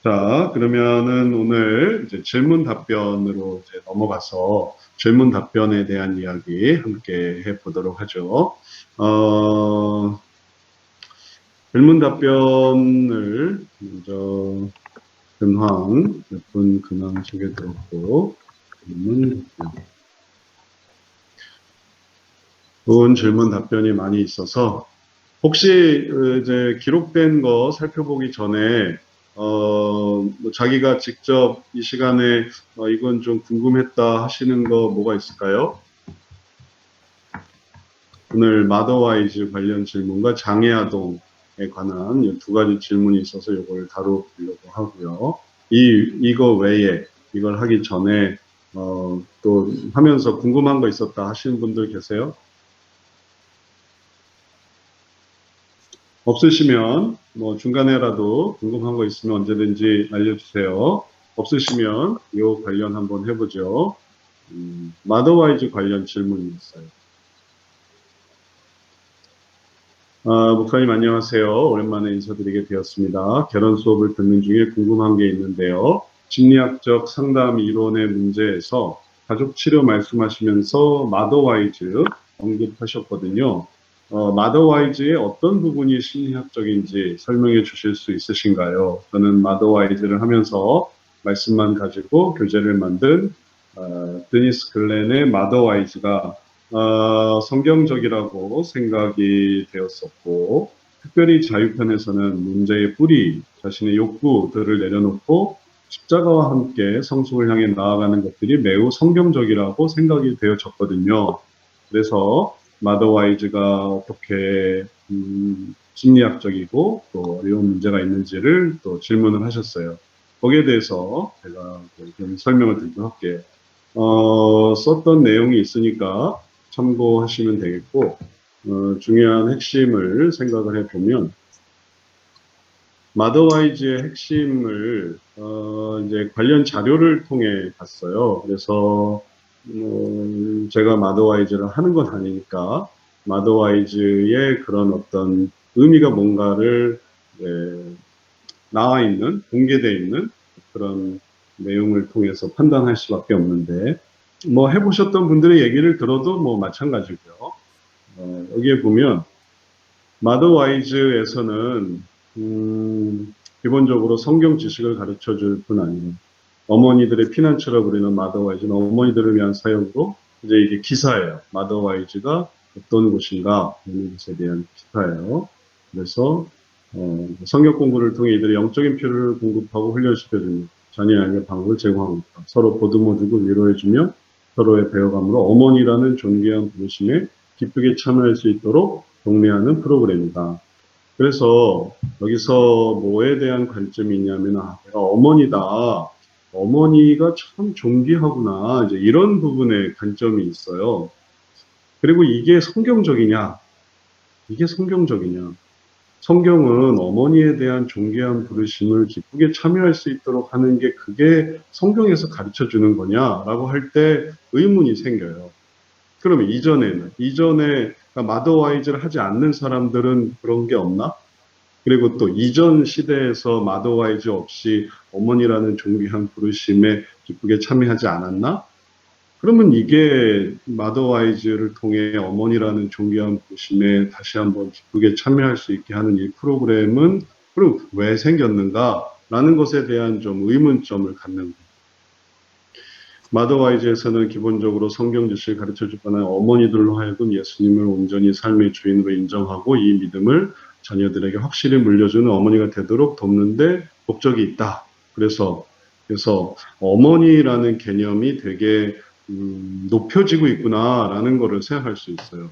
자, 그러면은 오늘 이제 질문 답변으로 이제 넘어가서 질문 답변에 대한 이야기 함께 해보도록 하죠. 어, 질문 답변을 먼저 몇 분 근황 소개 들었고, 질문 답변. 좋은 질문 답변이 많이 있어서 혹시 이제 기록된 거 살펴보기 전에 뭐 자기가 직접 이 시간에 이건 좀 궁금했다 하시는 거 뭐가 있을까요? 오늘 마더와이즈 관련 질문과 장애아동에 관한 이 두 가지 질문이 있어서 이걸 다뤄보려고 하고요. 이거 외에 이걸 하기 전에 또 하면서 궁금한 거 있었다 하시는 분들 계세요? 없으시면 뭐 중간에라도 궁금한 거 있으면 언제든지 알려주세요. 없으시면 이 관련 한번 해보죠. 마더와이즈 관련 질문이 있어요. 목사님 안녕하세요. 오랜만에 인사드리게 되었습니다. 결혼 수업을 듣는 중에 궁금한 게 있는데요. 심리학적 상담 이론의 문제에서 가족 치료 말씀하시면서 마더와이즈 언급하셨거든요. 마더와이즈의 어떤 부분이 심리학적인지 설명해 주실 수 있으신가요? 저는 마더와이즈를 하면서 말씀만 가지고 교재를 만든 드니스 글렌의 마더와이즈가 성경적이라고 생각이 되었었고, 특별히 자유편에서는 문제의 뿌리, 자신의 욕구들을 내려놓고 십자가와 함께 성숙을 향해 나아가는 것들이 매우 성경적이라고 생각이 되어졌거든요. 그래서 마더와이즈가 어떻게 심리학적이고 또 어려운 문제가 있는지를 또 질문을 하셨어요. 거기에 대해서 제가 좀 설명을 드리도록 할게요. 썼던 내용이 있으니까 참고하시면 되겠고, 중요한 핵심을 생각을 해보면, 마더와이즈의 핵심을, 이제 관련 자료를 통해 봤어요. 그래서, 제가 마더와이즈를 하는 건 아니니까, 마더와이즈의 그런 어떤 의미가 뭔가를, 나와 있는, 공개되어 있는 그런 내용을 통해서 판단할 수밖에 없는데, 뭐 해보셨던 분들의 얘기를 들어도 뭐 마찬가지고요. 여기에 보면 마더와이즈에서는 기본적으로 성경 지식을 가르쳐 줄 뿐 아니고 어머니들의 피난처라고 부르는 마더와이즈는 어머니들을 위한 사역으로 이제 이게 기사예요. 마더와이즈가 어떤 곳인가 하는 것에 대한 기사예요. 그래서 성경 공부를 통해 이들의 영적인 필요를 공급하고 훈련시켜주는 자녀에게 방법을 제공하고 있다. 서로 보듬어주고 위로해주며 서로의 배워감으로 어머니라는 존귀한 부르심에 기쁘게 참여할 수 있도록 독려하는 프로그램이다. 그래서 여기서 뭐에 대한 관점이 있냐면, 내가 어머니다. 어머니가 참 존귀하구나. 이제 이런 부분에 관점이 있어요. 그리고 이게 성경적이냐? 이게 성경적이냐? 성경은 어머니에 대한 존귀한 부르심을 기쁘게 참여할 수 있도록 하는 게 그게 성경에서 가르쳐 주는 거냐라고 할 때 의문이 생겨요. 그러면 이전에 마더와이즈를 하지 않는 사람들은 그런 게 없나? 그리고 또 이전 시대에서 마더와이즈 없이 어머니라는 존귀한 부르심에 기쁘게 참여하지 않았나? 그러면 이게 마더와이즈를 통해 어머니라는 존귀한 부심에 다시 한번 기쁘게 참여할 수 있게 하는 이 프로그램은 그럼 왜 생겼는가라는 것에 대한 좀 의문점을 갖는 거예요. 마더와이즈에서는 기본적으로 성경 지식을 가르쳐 주거나 어머니들로 하여금 예수님을 온전히 삶의 주인으로 인정하고 이 믿음을 자녀들에게 확실히 물려주는 어머니가 되도록 돕는데 목적이 있다. 그래서 어머니라는 개념이 되게 높여지고 있구나라는 것을 생각할 수 있어요.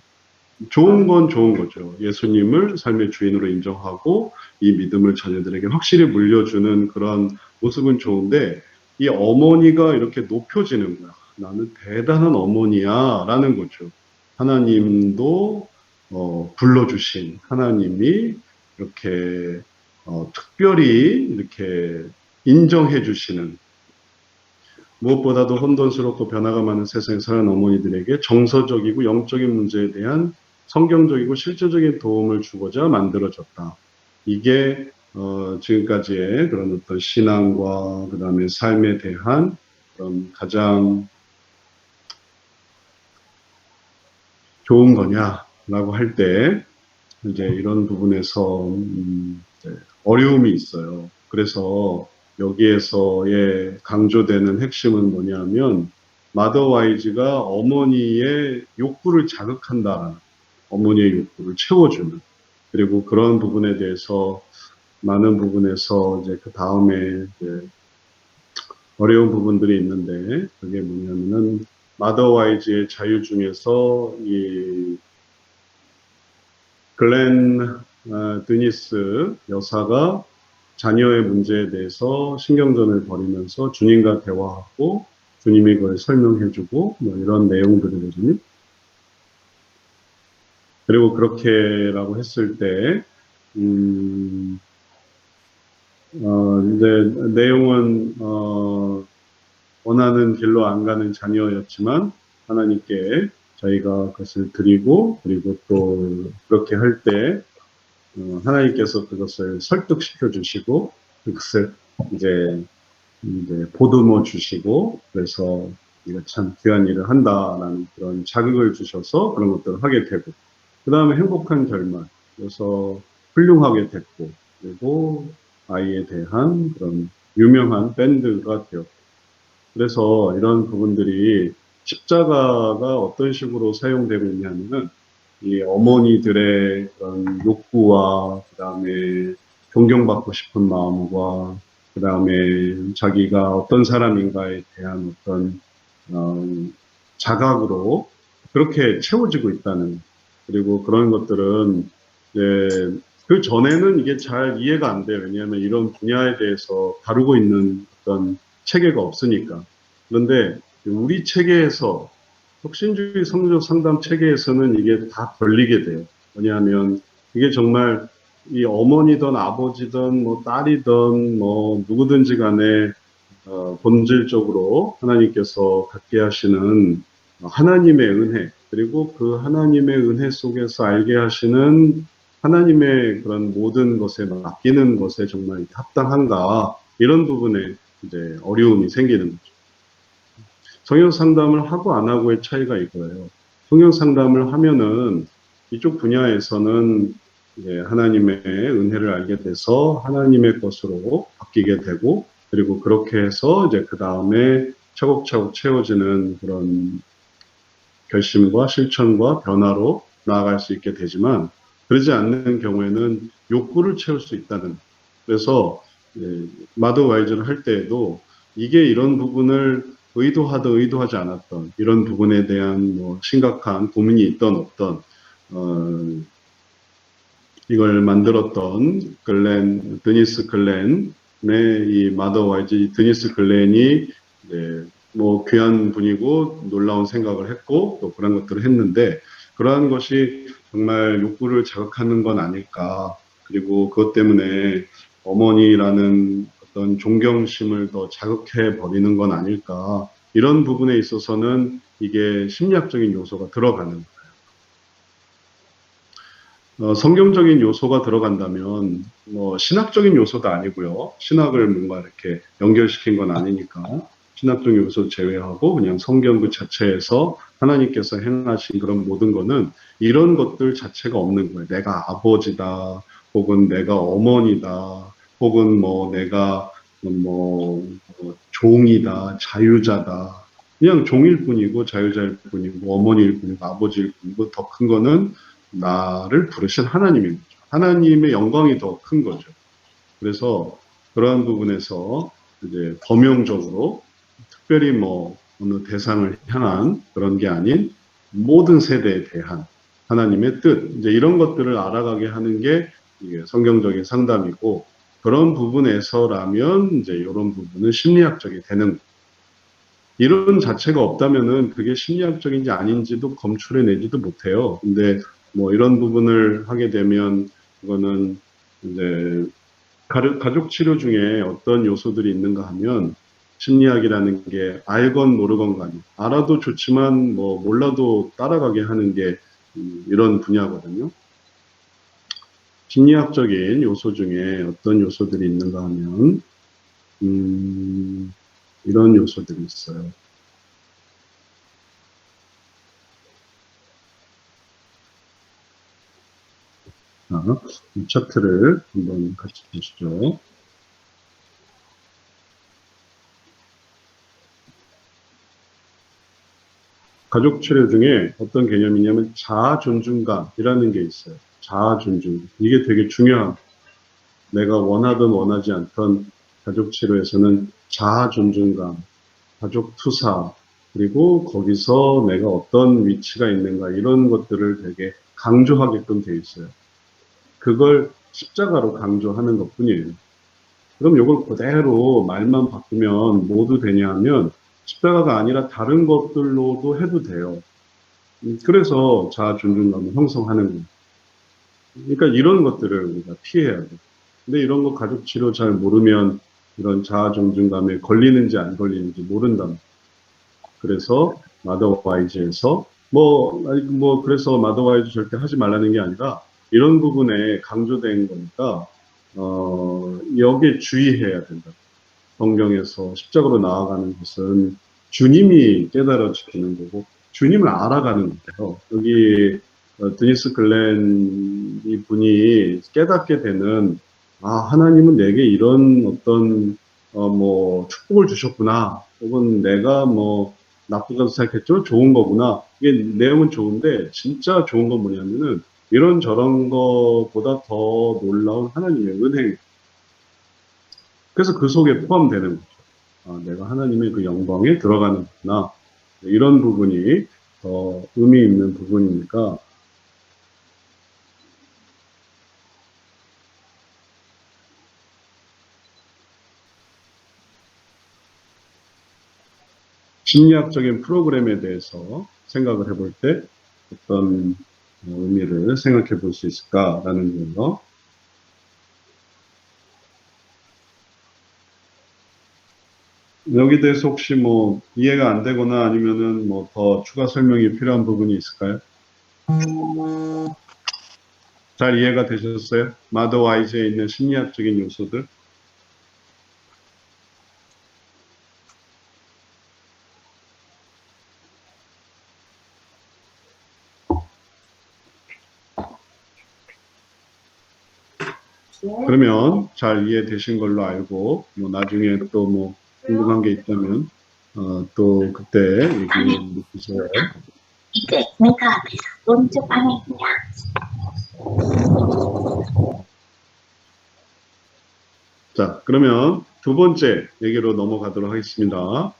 좋은 건 좋은 거죠. 예수님을 삶의 주인으로 인정하고 이 믿음을 자녀들에게 확실히 물려주는 그런 모습은 좋은데 이 어머니가 이렇게 높여지는 거야. 나는 대단한 어머니야 라는 거죠. 하나님도 불러주신 하나님이 이렇게 특별히 이렇게 인정해 주시는, 무엇보다도 혼돈스럽고 변화가 많은 세상에 사는 어머니들에게 정서적이고 영적인 문제에 대한 성경적이고 실제적인 도움을 주고자 만들어졌다. 이게 지금까지의 그런 어떤 신앙과 그 다음에 삶에 대한 그런 가장 좋은 거냐라고 할 때, 이제 이런 부분에서, 이제 어려움이 있어요. 그래서 여기에서의 강조되는 핵심은 뭐냐면, 마더 와이즈가 어머니의 욕구를 자극한다. 어머니의 욕구를 채워주는. 그리고 그런 부분에 대해서 많은 부분에서 이제 그 다음에 이제 어려운 부분들이 있는데, 그게 뭐냐면은, 마더 와이즈의 자유 중에서 이 글렌 드니스 여사가 자녀의 문제에 대해서 신경전을 벌이면서 주님과 대화하고 주님이 그걸 설명해주고 뭐 이런 내용들이거든요. 그리고 그렇게라고 했을 때 이제 내용은 원하는 길로 안 가는 자녀였지만 하나님께 저희가 그것을 드리고 그리고 또 그렇게 할 때 하나님께서 그것을 설득시켜 주시고 그것을 이제 보듬어 주시고 그래서 이거 참 귀한 일을 한다라는 그런 자극을 주셔서 그런 것들을 하게 되고 그 다음에 행복한 결말 그래서 훌륭하게 됐고 그리고 아이에 대한 그런 유명한 밴드가 되었고 그래서 이런 부분들이 십자가가 어떤 식으로 사용되고 있냐면은 이 어머니들의 그런 욕구와 그다음에 존경받고 싶은 마음과 그다음에 자기가 어떤 사람인가에 대한 어떤 어, 자각으로 그렇게 채워지고 있다는 그리고 그런 것들은 이제 그 전에는 이게 잘 이해가 안 돼요. 왜냐하면 이런 분야에 대해서 다루고 있는 어떤 체계가 없으니까. 그런데 우리 체계에서 혁신주의 성적 상담 체계에서는 이게 다 걸리게 돼요. 뭐냐면 이게 정말 이 어머니든 아버지든 뭐 딸이든 뭐 누구든지 간에 본질적으로 하나님께서 갖게 하시는 하나님의 은혜 그리고 그 하나님의 은혜 속에서 알게 하시는 하나님의 그런 모든 것에 맡기는 것에 정말 합당한가 이런 부분에 이제 어려움이 생기는 거죠. 성형 상담을 하고 안 하고의 차이가 이거예요. 성형 상담을 하면은 이쪽 분야에서는 이제 하나님의 은혜를 알게 돼서 하나님의 것으로 바뀌게 되고 그리고 그렇게 해서 이제 그 다음에 차곡차곡 채워지는 그런 결심과 실천과 변화로 나아갈 수 있게 되지만 그러지 않는 경우에는 욕구를 채울 수 있다는 그래서 마더 와이즈를 할 때에도 이게 이런 부분을 의도하든 의도하지 않았던 이런 부분에 대한 뭐 심각한 고민이 있던 없던 이걸 만들었던 드니스 글렌의 이 마더 와이즈 드니스 글렌이 뭐 귀한 분이고 놀라운 생각을 했고 또 그런 것들을 했는데 그러한 것이 정말 욕구를 자극하는 건 아닐까 그리고 그것 때문에 어머니라는 어떤 존경심을 더 자극해 버리는 건 아닐까 이런 부분에 있어서는 이게 심리학적인 요소가 들어가는 성경적인 요소가 들어간다면 뭐 신학적인 요소도 아니고요. 신학을 뭔가 이렇게 연결시킨 건 아니니까 신학적 요소 제외하고 그냥 성경 그 자체에서 하나님께서 행하신 그런 모든 거는 이런 것들 자체가 없는 거예요. 내가 아버지다, 혹은 내가 어머니다, 혹은 뭐 내가 종이다, 자유자다. 그냥 종일 뿐이고 자유자일 뿐이고 어머니일 뿐이고 아버지일 뿐이고 더 큰 거는 나를 부르신 하나님인 거죠. 하나님의 영광이 더 큰 거죠. 그래서 그러한 부분에서 이제 범용적으로 특별히 뭐 어느 대상을 향한 그런 게 아닌 모든 세대에 대한 하나님의 뜻, 이제 이런 것들을 알아가게 하는 게 이게 성경적인 상담이고 그런 부분에서라면 이제 이런 부분은 심리학적이 되는 거예요. 이론 자체가 없다면은 그게 심리학적인지 아닌지도 검출해내지도 못해요. 근데 뭐 이런 부분을 하게 되면 그거는 이제 가족 치료 중에 어떤 요소들이 있는가 하면 심리학이라는 게 알건 모르건 간에 알아도 좋지만 뭐 몰라도 따라가게 하는 게 이런 분야거든요. 심리학적인 요소 중에 어떤 요소들이 있는가 하면, 이런 요소들이 있어요. 자, 이 차트를 한번 같이 보시죠. 가족 치료 중에 어떤 개념이냐면 자아 존중감이라는 게 있어요. 자아 존중. 이게 되게 중요한, 내가 원하든 원하지 않던 가족 치료에서는 자아 존중감, 가족 투사, 그리고 거기서 내가 어떤 위치가 있는가 이런 것들을 되게 강조하게끔 돼 있어요. 그걸 십자가로 강조하는 것뿐이에요. 그럼 이걸 그대로 말만 바꾸면 모두 되냐 하면 십자가가 아니라 다른 것들로도 해도 돼요. 그래서 자아 존중감을 형성하는 거예요. 그러니까 이런 것들을 우리가 피해야 돼요. 근데 이런 거 가족 치료 잘 모르면 이런 자아 존중감에 걸리는지 안 걸리는지 모른다. 그래서 마더와이즈에서 그래서 마더와이즈 절대 하지 말라는 게 아니라 이런 부분에 강조된 거니까 여기에 주의해야 된다. 성경에서 십자가로 나아가는 것은 주님이 깨달아 지키는 거고 주님을 알아가는 거예요. 여기 드니스 글렌 이 분이 깨닫게 되는, 하나님은 내게 이런 어떤 축복을 주셨구나. 혹은 내가 나쁘다고 생각했죠. 좋은 거구나. 이게 내용은 좋은데 진짜 좋은 건 뭐냐면은 이런 저런 거보다 더 놀라운 하나님의 은혜. 그래서 그 속에 포함되는 거죠. 내가 하나님의 그 영광에 들어가는구나. 이런 부분이 더 의미 있는 부분이니까, 심리학적인 프로그램에 대해서 생각을 해볼 때 어떤 의미를 생각해 볼 수 있을까라는 거예요. 여기 대해서 혹시 이해가 안 되거나 아니면은 더 추가 설명이 필요한 부분이 있을까요? 잘 이해가 되셨어요? 마더 와이즈에 있는 심리학적인 요소들? 그러면 잘 이해되신 걸로 알고, 나중에 또 궁금한 게 있다면, 또 그때 얘기해 주세요. 이제 내가 앞에서 오른쪽 방향입니다. 자, 그러면 두 번째 얘기로 넘어가도록 하겠습니다.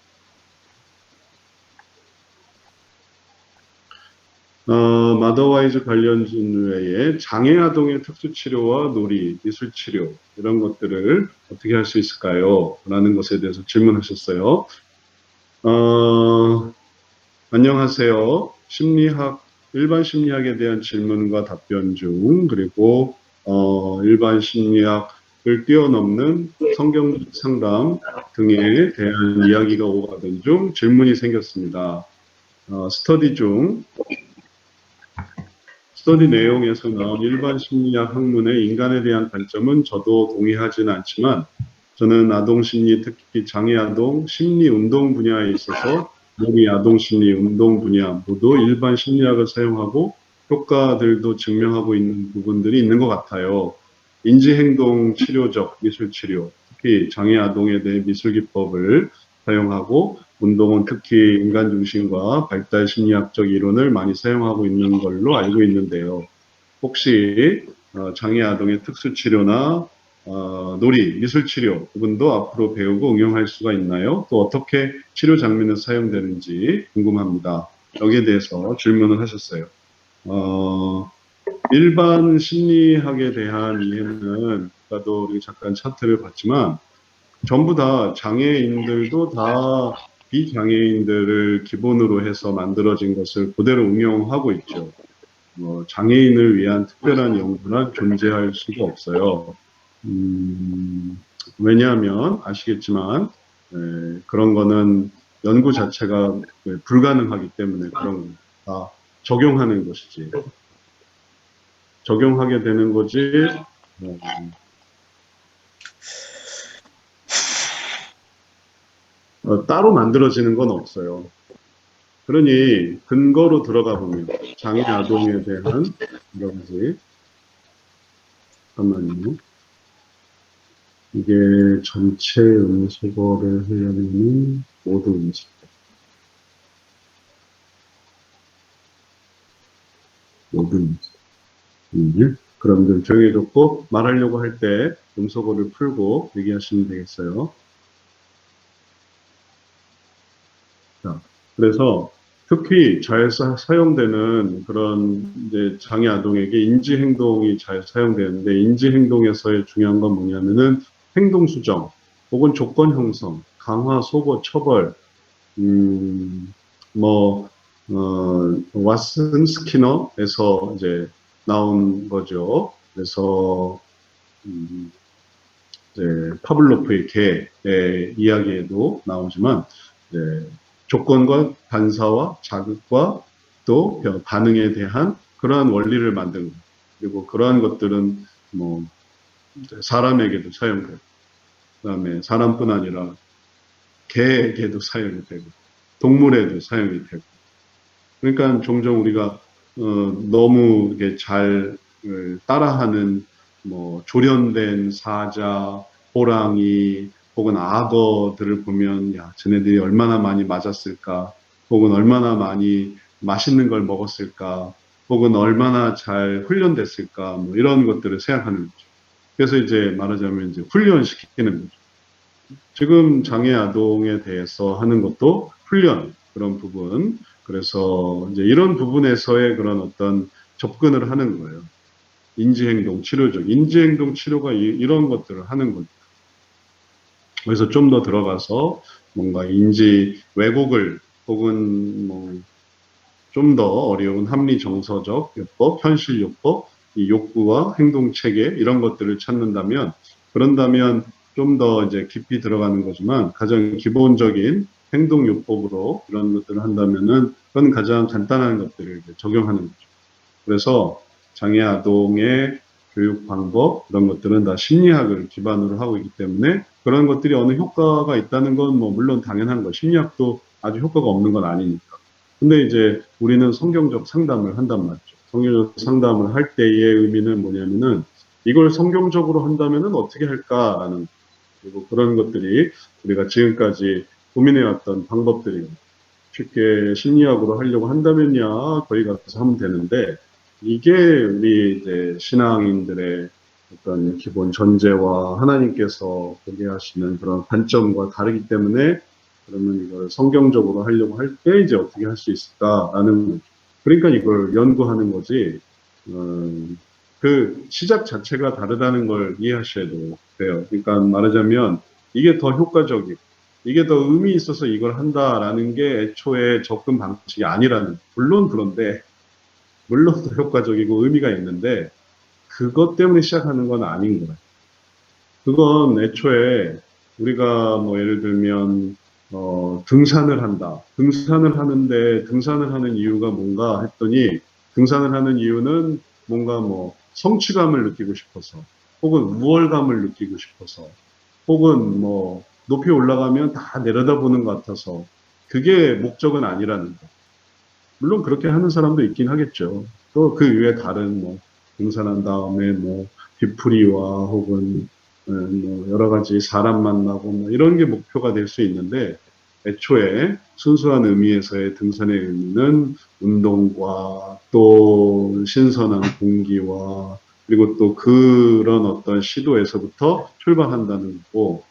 마더와이즈 관련진 외에 장애아동의 특수치료와 놀이, 미술치료 이런 것들을 어떻게 할 수 있을까요? 라는 것에 대해서 질문하셨어요. 안녕하세요. 일반 심리학에 대한 질문과 답변 중, 그리고 일반 심리학을 뛰어넘는 성경 상담 등에 대한 이야기가 오가던 중 질문이 생겼습니다. 스터디 내용에서 나온 일반 심리학 학문의 인간에 대한 관점은 저도 동의하지는 않지만 저는 아동심리, 특히 장애아동 심리운동 분야에 있어서 우리 아동심리 운동 분야 모두 일반 심리학을 사용하고 효과들도 증명하고 있는 부분들이 있는 것 같아요. 인지행동 치료적 미술치료, 특히 장애아동에 대해 미술기법을 사용하고 운동은 특히 인간 중심과 발달 심리학적 이론을 많이 사용하고 있는 걸로 알고 있는데요. 혹시 장애 아동의 특수 치료나 놀이, 미술 치료 부분도 앞으로 배우고 응용할 수가 있나요? 또 어떻게 치료 장면에 사용되는지 궁금합니다. 여기에 대해서 질문을 하셨어요. 일반 심리학에 대한 이해는 아까도 우리 잠깐 차트를 봤지만 전부 다 장애인들도 다 비장애인들을 기본으로 해서 만들어진 것을 그대로 응용하고 있죠. 장애인을 위한 특별한 연구는 존재할 수가 없어요. 왜냐하면 아시겠지만 그런 거는 연구 자체가 불가능하기 때문에 그런 거 다 적용하는 것이지. 적용하게 되는 거지, 따로 만들어지는 건 없어요. 그러니 근거로 들어가 보면 장애 아동에 대한 여러 가지, 잠깐만요. 이게 전체 음식어를 하려면은 모든 음식, 모든 음식. 그럼 정해줬고 말하려고 할 때 음소거를 풀고 얘기하시면 되겠어요. 자, 그래서 특히 잘 사용되는 그런 이제 장애 아동에게 인지 행동이 잘 사용되는데, 인지 행동에서의 중요한 건 뭐냐면은 행동 수정 혹은 조건 형성, 강화, 소거, 처벌, 음, 뭐, 왓슨 스키너에서 이제 나온 거죠. 그래서, 이제 파블로프의 개의 이야기에도 나오지만, 이제 조건과 반사와 자극과 또 반응에 대한 그러한 원리를 만든 것. 그리고 그러한 것들은 뭐, 사람에게도 사용되고, 그다음에 사람뿐 아니라 개에게도 사용이 되고, 동물에도 사용이 되고, 그러니까 종종 우리가 너무 이렇게 잘 따라하는 뭐 조련된 사자, 호랑이 혹은 악어들을 보면 야, 쟤네들이 얼마나 많이 맞았을까, 혹은 얼마나 많이 맛있는 걸 먹었을까, 혹은 얼마나 잘 훈련됐을까, 뭐 이런 것들을 생각하는 거죠. 그래서 이제 말하자면 이제 훈련시키는 거죠. 지금 장애 아동에 대해서 하는 것도 훈련, 그런 부분. 그래서 이제 이런 부분에서의 그런 어떤 접근을 하는 거예요. 인지행동 치료적. 인지행동 치료가 이런 것들을 하는 거죠. 그래서 좀 더 들어가서 뭔가 인지 왜곡을 혹은 뭐 좀 더 어려운 합리 정서적 요법, 현실 요법, 이 욕구와 행동 체계 이런 것들을 찾는다면, 그런다면 좀 더 이제 깊이 들어가는 거지만 가장 기본적인 행동 요법으로 이런 것들을 한다면은 그건 가장 간단한 것들을 이제 적용하는 거죠. 그래서 장애 아동의 교육 방법 이런 것들은 다 심리학을 기반으로 하고 있기 때문에 그런 것들이 어느 효과가 있다는 건 뭐 물론 당연한 거. 심리학도 아주 효과가 없는 건 아니니까. 근데 이제 우리는 성경적 상담을 한단 말이죠. 성경적 상담을 할 때의 의미는 뭐냐면은 이걸 성경적으로 한다면은 어떻게 할까라는, 그리고 그런 것들이 우리가 지금까지 고민해왔던 방법들이 쉽게 심리학으로 하려고 한다면야 거기 가서 하면 되는데, 이게 우리 이제 신앙인들의 어떤 기본 전제와 하나님께서 보게 하시는 그런 관점과 다르기 때문에, 그러면 이걸 성경적으로 하려고 할 때 이제 어떻게 할 수 있을까라는 거죠. 그러니까 이걸 연구하는 거지. 그 시작 자체가 다르다는 걸 이해하셔야 돼요. 그러니까 말하자면 이게 더 효과적이고 이게 더 의미 있어서 이걸 한다라는 게 애초에 접근 방식이 아니라는, 물론 그런데, 물론 더 효과적이고 의미가 있는데 그것 때문에 시작하는 건 아닌 거예요. 그건 애초에 우리가 뭐 예를 들면 등산을 한다. 등산을 하는데 등산을 하는 이유가 뭔가 했더니, 등산을 하는 이유는 뭔가 뭐 성취감을 느끼고 싶어서, 혹은 우월감을 느끼고 싶어서, 혹은 뭐 높이 올라가면 다 내려다보는 것 같아서, 그게 목적은 아니라는 거. 물론 그렇게 하는 사람도 있긴 하겠죠. 또 그 이외에 다른 뭐 등산한 다음에 뭐 뒤풀이와 혹은 뭐 여러 가지 사람 만나고 뭐 이런 게 목표가 될 수 있는데, 애초에 순수한 의미에서의 등산의 의미는 운동과 또 신선한 공기와 그리고 또 그런 어떤 시도에서부터 출발한다는 거고,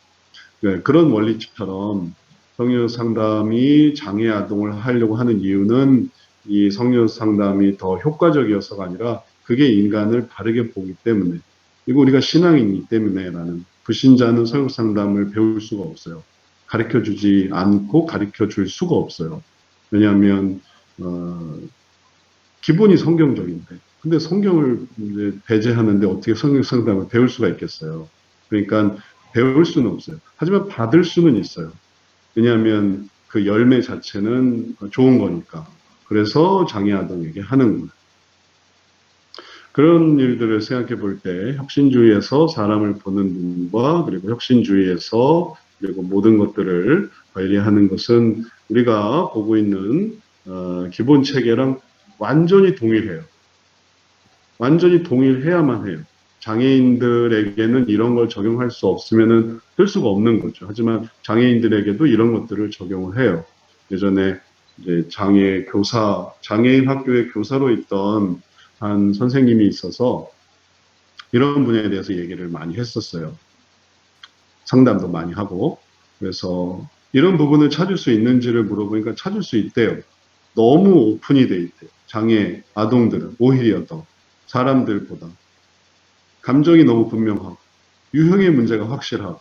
네, 그런 원리처럼 성년 상담이 장애 아동을 하려고 하는 이유는 이 성년 상담이 더 효과적이어서가 아니라 그게 인간을 바르게 보기 때문에, 그리고 우리가 신앙이기 때문에라는, 불신자는 성년 상담을 배울 수가 없어요. 가르쳐 주지 않고 가르쳐 줄 수가 없어요. 왜냐하면 기본이 성경적인데, 근데 성경을 이제 배제하는데 어떻게 성경 상담을 배울 수가 있겠어요. 그러니까 배울 수는 없어요. 하지만 받을 수는 있어요. 왜냐하면 그 열매 자체는 좋은 거니까. 그래서 장애 아동에게 하는 거예요. 그런 일들을 생각해 볼 때 혁신주의에서 사람을 보는 눈과 그리고 혁신주의에서 그리고 모든 것들을 관리하는 것은 우리가 보고 있는 기본 체계랑 완전히 동일해요. 완전히 동일해야만 해요. 장애인들에게는 이런 걸 적용할 수 없으면은 될 수가 없는 거죠. 하지만 장애인들에게도 이런 것들을 적용을 해요. 예전에 이제 장애인 학교의 교사로 있던 한 선생님이 있어서 이런 분야에 대해서 얘기를 많이 했었어요. 상담도 많이 하고. 그래서 이런 부분을 찾을 수 있는지를 물어보니까 찾을 수 있대요. 너무 오픈이 돼 있대요. 장애 아동들은 오히려 더 사람들보다 감정이 너무 분명하고 유형의 문제가 확실하고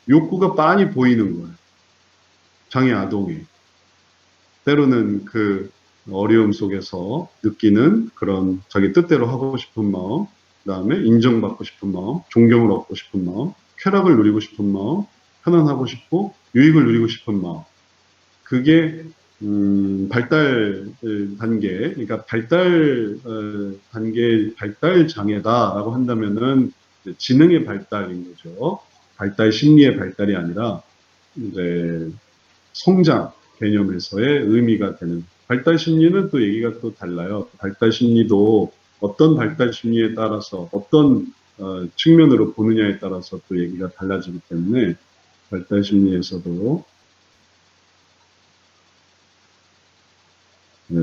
욕구가 빤히 보이는 거예요. 장애 아동이. 때로는 그 어려움 속에서 느끼는 그런 자기 뜻대로 하고 싶은 마음, 그 다음에 인정받고 싶은 마음, 존경을 얻고 싶은 마음, 쾌락을 누리고 싶은 마음, 편안하고 싶고 유익을 누리고 싶은 마음. 그게 발달 단계, 그러니까 발달 장애다라고 한다면은 지능의 발달인 거죠. 발달 심리의 발달이 아니라 이제 성장 개념에서의 의미가 되는 발달 심리는 또 얘기가 또 달라요. 발달 심리도 어떤 발달 심리에 따라서 어떤 측면으로 보느냐에 따라서 또 얘기가 달라지기 때문에 발달 심리에서도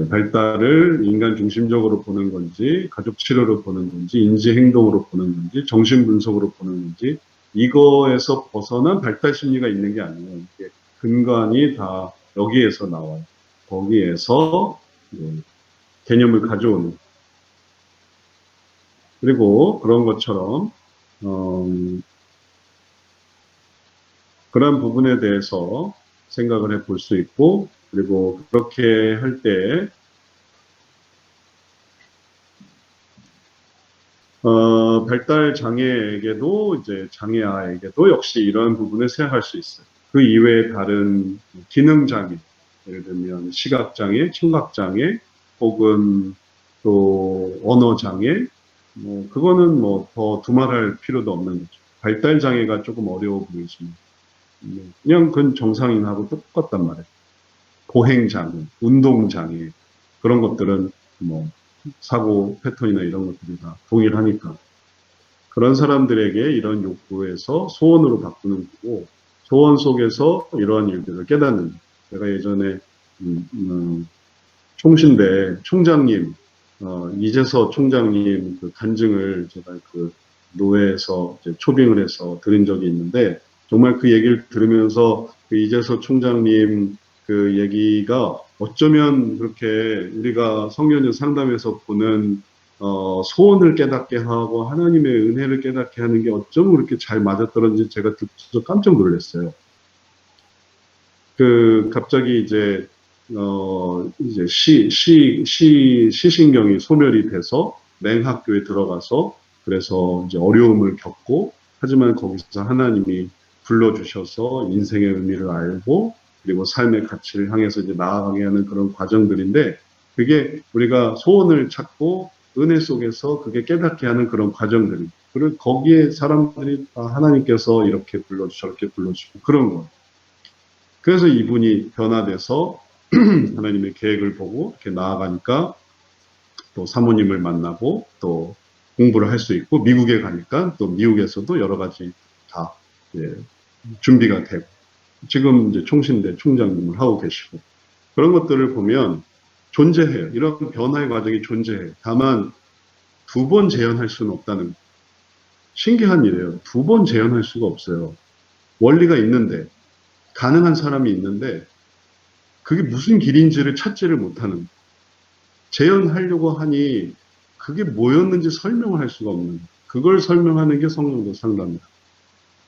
발달을 인간 중심적으로 보는 건지, 가족 치료로 보는 건지, 인지 행동으로 보는 건지, 정신 분석으로 보는 건지, 이거에서 벗어난 발달 심리가 있는 게 아니에요. 이게 근간이 다 여기에서 나와요. 거기에서 개념을 가져오는. 그리고 그런 것처럼, 그런 부분에 대해서 생각을 해 볼 수 있고, 그리고 그렇게 할 때, 발달 장애에게도 이제 장애아에게도 역시 이런 부분을 생각할 수 있어요. 그 이외에 다른 기능 장애, 예를 들면 시각 장애, 청각 장애, 혹은 또 언어 장애, 뭐 그거는 뭐 더 두말할 필요도 없는 거죠. 발달 장애가 조금 어려워 보이지만 그냥 그건 정상인하고 똑같단 말이에요. 보행 장애, 운동 장애 그런 것들은 뭐 사고 패턴이나 이런 것들이 다 동일하니까. 그런 사람들에게 이런 욕구에서 소원으로 바꾸는 거고, 소원 속에서 이러한 일들을 깨닫는. 제가 예전에, 총신대 총장님, 이재서 총장님 그 간증을 제가 그 노회에서 이제 초빙을 해서 들은 적이 있는데, 정말 그 얘기를 들으면서 그 이재서 총장님 그 얘기가 어쩌면 그렇게 우리가 성년의 상담에서 보는 소원을 깨닫게 하고 하나님의 은혜를 깨닫게 하는 게 어쩜 그렇게 잘 맞았더런지 제가 듣고서 깜짝 놀랐어요. 그 갑자기 이제 시신경이 소멸이 돼서 맹학교에 들어가서 그래서 이제 어려움을 겪고 하지만 거기서 하나님이 불러주셔서 인생의 의미를 알고 그리고 삶의 가치를 향해서 이제 나아가게 하는 그런 과정들인데 그게 우리가 소원을 찾고 은혜 속에서 그게 깨닫게 하는 그런 과정들. 그리고 거기에 사람들이 하나님께서 이렇게 불러주시고 저렇게 불러주시고 그런 거. 그래서 이분이 변화돼서 하나님의 계획을 보고 이렇게 나아가니까 또 사모님을 만나고 또 공부를 할 수 있고 미국에 가니까 또 미국에서도 여러 가지 다 준비가 되고 지금 이제 총신대 총장님을 하고 계시고 그런 것들을 보면 존재해요. 이런 변화의 과정이 존재해요. 다만 두 번 재현할 수는 없다는 신기한 일이에요. 두 번 재현할 수가 없어요. 원리가 있는데 가능한 사람이 있는데 그게 무슨 길인지를 찾지를 못하는 재현하려고 하니 그게 뭐였는지 설명을 할 수가 없는 그걸 설명하는 게 성령도 상담이다.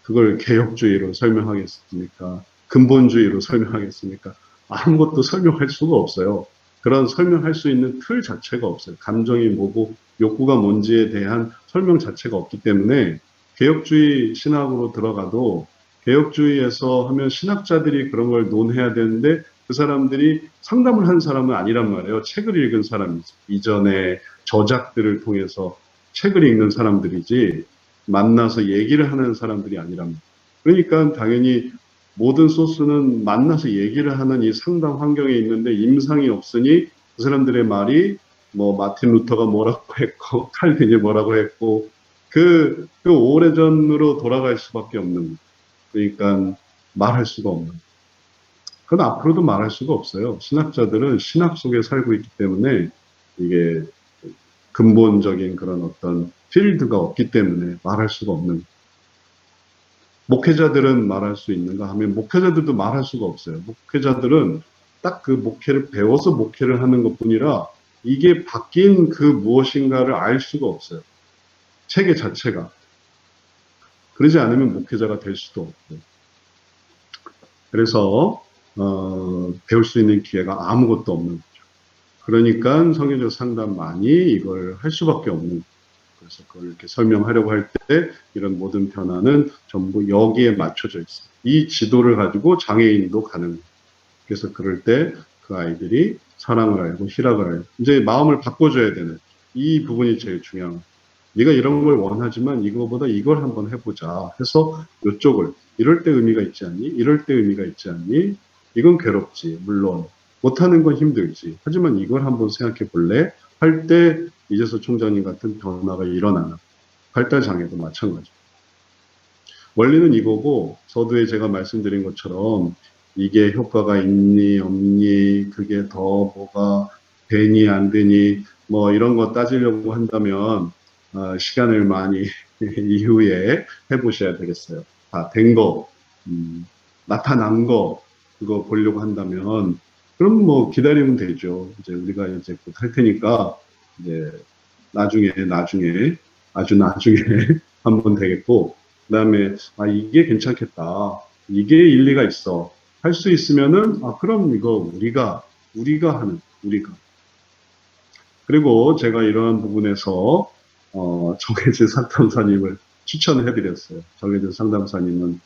그걸 개혁주의로 설명하겠습니까? 근본주의로 설명하겠습니까? 아무것도 설명할 수가 없어요. 그런 설명할 수 있는 틀 자체가 없어요. 감정이 뭐고 욕구가 뭔지에 대한 설명 자체가 없기 때문에 개혁주의 신학으로 들어가도 개혁주의에서 하면 신학자들이 그런 걸 논해야 되는데 그 사람들이 상담을 한 사람은 아니란 말이에요. 책을 읽은 사람이죠. 이전에 저작들을 통해서 책을 읽는 사람들이지 만나서 얘기를 하는 사람들이 아니랍니다. 그러니까 당연히 모든 소스는 만나서 얘기를 하는 이 상담 환경에 있는데 임상이 없으니 그 사람들의 말이 뭐 마틴 루터가 뭐라고 했고 칼빈이 뭐라고 했고 그 오래전으로 돌아갈 수밖에 없는, 그러니까 말할 수가 없는. 그건 앞으로도 말할 수가 없어요. 신학자들은 신학 속에 살고 있기 때문에 이게 근본적인 그런 어떤 필드가 없기 때문에 말할 수가 없는. 목회자들은 말할 수 있는가 하면 목회자들도 말할 수가 없어요. 목회자들은 딱 그 목회를 배워서 목회를 하는 것뿐이라 이게 바뀐 그 무엇인가를 알 수가 없어요. 체계 자체가. 그러지 않으면 목회자가 될 수도 없고. 그래서 배울 수 있는 기회가 아무것도 없는 거죠. 그러니까 성경적 상담만이 이걸 할 수밖에 없는 거예요. 그래서 그걸 이렇게 설명하려고 할 때 이런 모든 변화는 전부 여기에 맞춰져 있어요. 이 지도를 가지고 장애인도 가능해요. 그래서 그럴 때 그 아이들이 사랑을 알고 희락을 알고 이제 마음을 바꿔줘야 되는 이 부분이 제일 중요한 거예요. 네가 이런 걸 원하지만 이거보다 이걸 한번 해보자 해서 이쪽을 이럴 때 의미가 있지 않니? 이럴 때 의미가 있지 않니? 이건 괴롭지. 물론 못하는 건 힘들지. 하지만 이걸 한번 생각해 볼래? 할 때 이재서 총장님 같은 변화가 일어나는 발달 장애도 마찬가지. 원리는 이거고 서두에 제가 말씀드린 것처럼 이게 효과가 있니 없니 그게 더 뭐가 되니 안 되니 뭐 이런 거 따지려고 한다면 시간을 많이 이후에 해보셔야 되겠어요. 다 된 거, 나타난 거 그거 보려고 한다면 그럼 뭐 기다리면 되죠. 이제 우리가 이제 곧 할 테니까 이제 나중에 아주 나중에 한번 되겠고 그다음에 이게 괜찮겠다. 이게 일리가 있어. 할 수 있으면은 그럼 이거 우리가 하는 우리가. 그리고 제가 이러한 부분에서 정혜진 상담사님을 추천해드렸어요. 정혜진 상담사님은